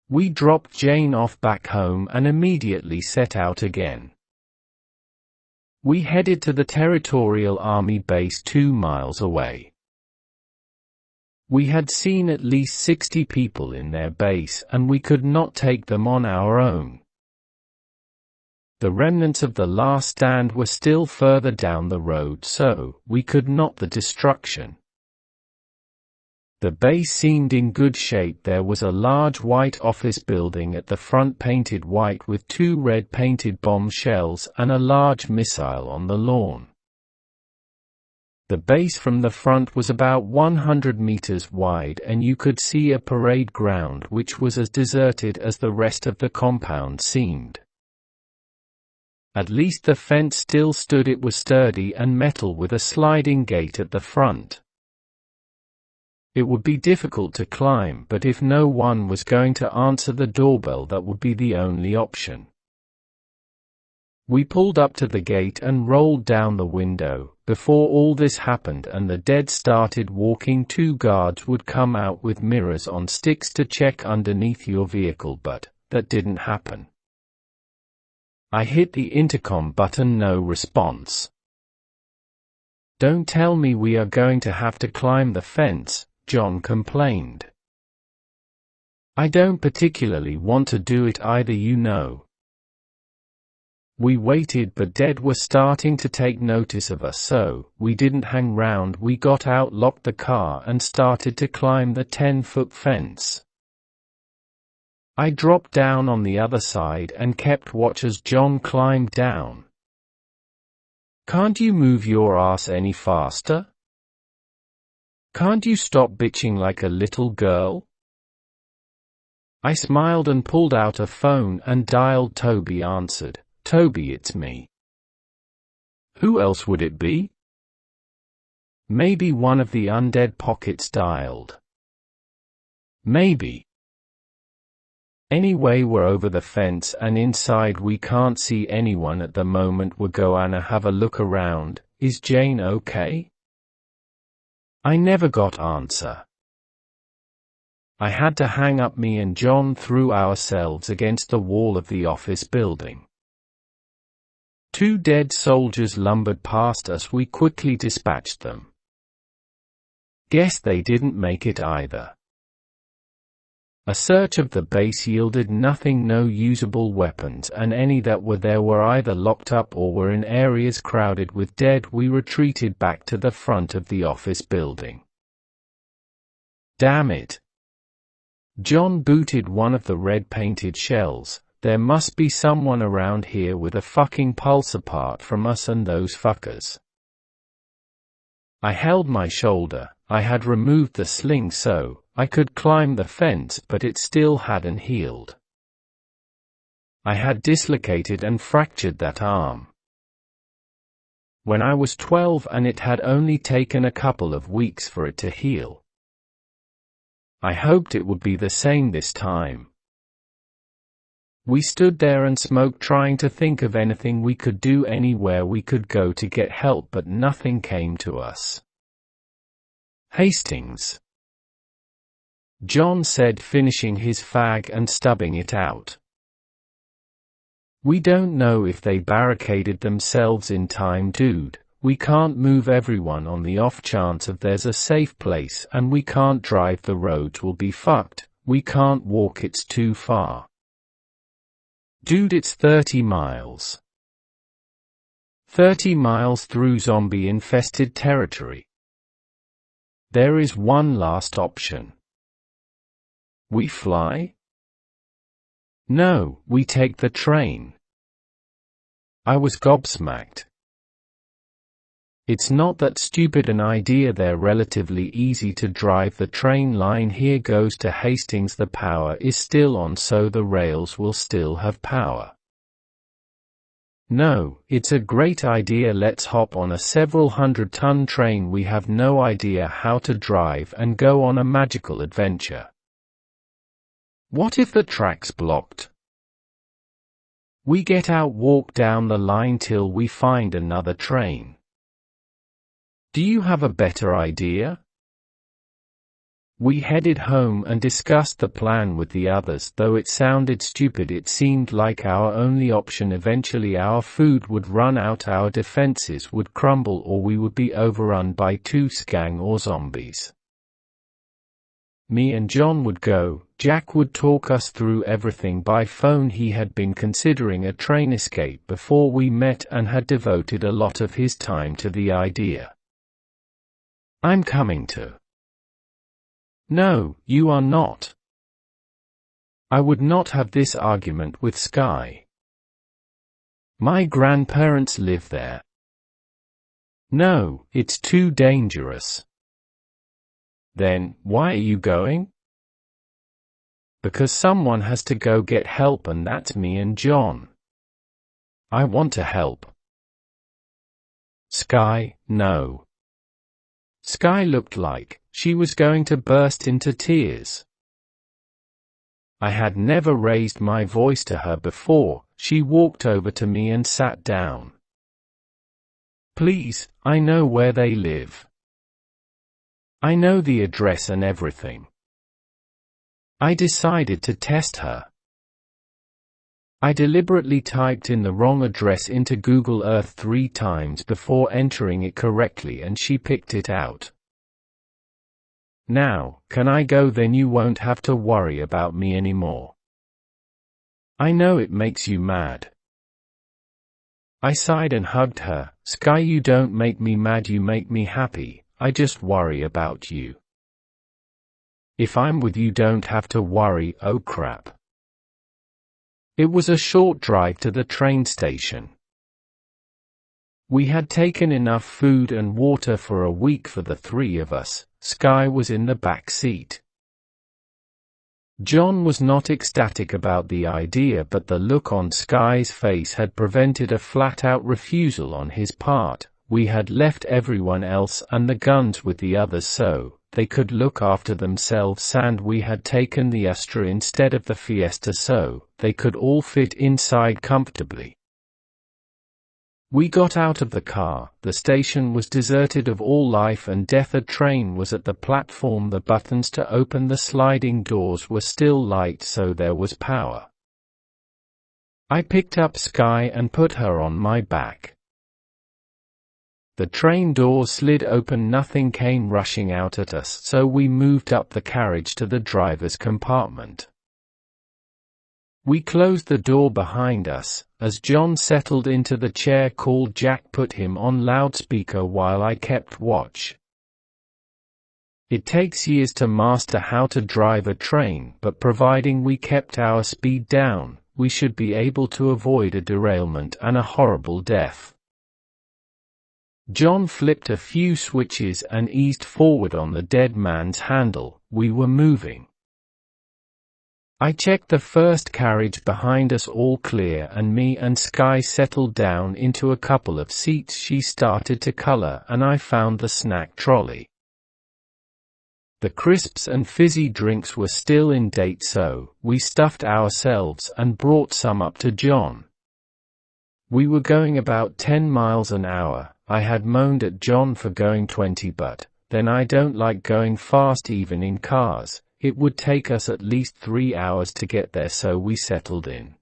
We dropped Jane off back home and immediately set out again. We headed to the Territorial Army base 2 miles away. We had seen at least 60 people in their base and we could not take them on our own. The remnants of the last stand were still further down the road, so we could not the destruction. The base seemed in good shape. There was a large white office building at the front painted white with 2 red painted bomb shells and a large missile on the lawn. The base from the front was about 100 meters wide and you could see a parade ground which was as deserted as the rest of the compound seemed. At least the fence still stood. It was sturdy and metal with a sliding gate at the front. It would be difficult to climb, but if no one was going to answer the doorbell, that would be the only option. We pulled up to the gate and rolled down the window. Before all this happened and the dead started walking, 2 guards would come out with mirrors on sticks to check underneath your vehicle, but that didn't happen. I hit the intercom button, no response. "Don't tell me we are going to have to climb the fence," John complained. "I don't particularly want to do it either, you know." We waited, but Dead were starting to take notice of us, so we didn't hang round. We got out, locked the car and started to climb the 10-foot fence. I dropped down on the other side and kept watch as John climbed down. "Can't you move your ass any faster? Can't you stop bitching like a little girl?" I smiled and pulled out a phone and dialed. Toby answered. "Toby, it's me." "Who else would it be?" "Maybe one of the undead pockets dialed." "Maybe. Anyway, we're over the fence and inside. We can't see anyone at the moment. We'll go and have a look around. Is Jane okay?" I never got answer. I had to hang up. Me and John threw ourselves against the wall of the office building. 2 dead soldiers lumbered past us. We quickly dispatched them. Guess they didn't make it either. A search of the base yielded nothing, no usable weapons, and any that were there were either locked up or were in areas crowded with dead. We retreated back to the front of the office building. "Damn it." John booted one of the red painted shells. "There must be someone around here with a fucking pulse apart from us and those fuckers." I held my shoulder. I had removed the sling so I could climb the fence, but it still hadn't healed. I had dislocated and fractured that arm when I was 12, and it had only taken a couple of weeks for it to heal. I hoped it would be the same this time. We stood there and smoked, trying to think of anything we could do, anywhere we could go to get help, but nothing came to us. "Hastings," John said, finishing his fag and stubbing it out. "We don't know if they barricaded themselves in time, dude. We can't move everyone on the off chance of there's a safe place, and we can't drive. The roads will be fucked. We can't walk, it's too far. Dude, it's 30 miles. 30 miles through zombie-infested territory. There is one last option. We fly? No, we take the train." I was gobsmacked. It's not that stupid an idea. They're relatively easy to drive. The train line here goes to Hastings. The power is still on, so the rails will still have power. No, it's a great idea. Let's hop on a several 100-ton train we have no idea how to drive and go on a magical adventure. What if the track's blocked? We get out, walk down the line till we find another train. Do you have a better idea? We headed home and discussed the plan with the others. Though it sounded stupid, it seemed like our only option. Eventually our food would run out, our defenses would crumble, or we would be overrun by gang or zombies. Me and John would go. Jack would talk us through everything by phone. He had been considering a train escape before we met and had devoted a lot of his time to the idea. "I'm coming to." "No, you are not." I would not have this argument with Sky. "My grandparents live there." "No, it's too dangerous." "Then, why are you going?" "Because someone has to go get help, and that's me and John." "I want to help." "Sky, no." Sky looked like she was going to burst into tears. I had never raised my voice to her before. She walked over to me and sat down. "Please, I know where they live. I know the address and everything." I decided to test her. I deliberately typed in the wrong address into Google Earth 3 times before entering it correctly, and she picked it out. "Now, can I go? Then you won't have to worry about me anymore." "I know it makes you mad." I sighed and hugged her. "Sky, you don't make me mad, you make me happy. I just worry about you. If I'm with you, don't have to worry." Oh crap. It was a short drive to the train station. We had taken enough food and water for a week for the 3 of us. Sky was in the back seat. John was not ecstatic about the idea, but the look on Sky's face had prevented a flat-out refusal on his part. We had left everyone else and the guns with the others so they could look after themselves, and we had taken the Astra instead of the Fiesta so they could all fit inside comfortably. We got out of the car. The station was deserted of all life and death. A train was at the platform. The buttons to open the sliding doors were still light, so there was power. I picked up Sky and put her on my back. The train door slid open. Nothing came rushing out at us, so we moved up the carriage to the driver's compartment. We closed the door behind us. As John settled into the chair, called Jack, put him on loudspeaker while I kept watch. It takes years to master how to drive a train, but providing we kept our speed down, we should be able to avoid a derailment and a horrible death. John flipped a few switches and eased forward on the dead man's handle. We were moving. I checked the first carriage behind us, all clear, and me and Sky settled down into a couple of seats. She started to color, and I found the snack trolley. The crisps and fizzy drinks were still in date, so we stuffed ourselves and brought some up to John. We were going about 10 miles an hour. I had moaned at John for going 20, but then I don't like going fast even in cars. It would take us at least 3 hours to get there, so we settled in.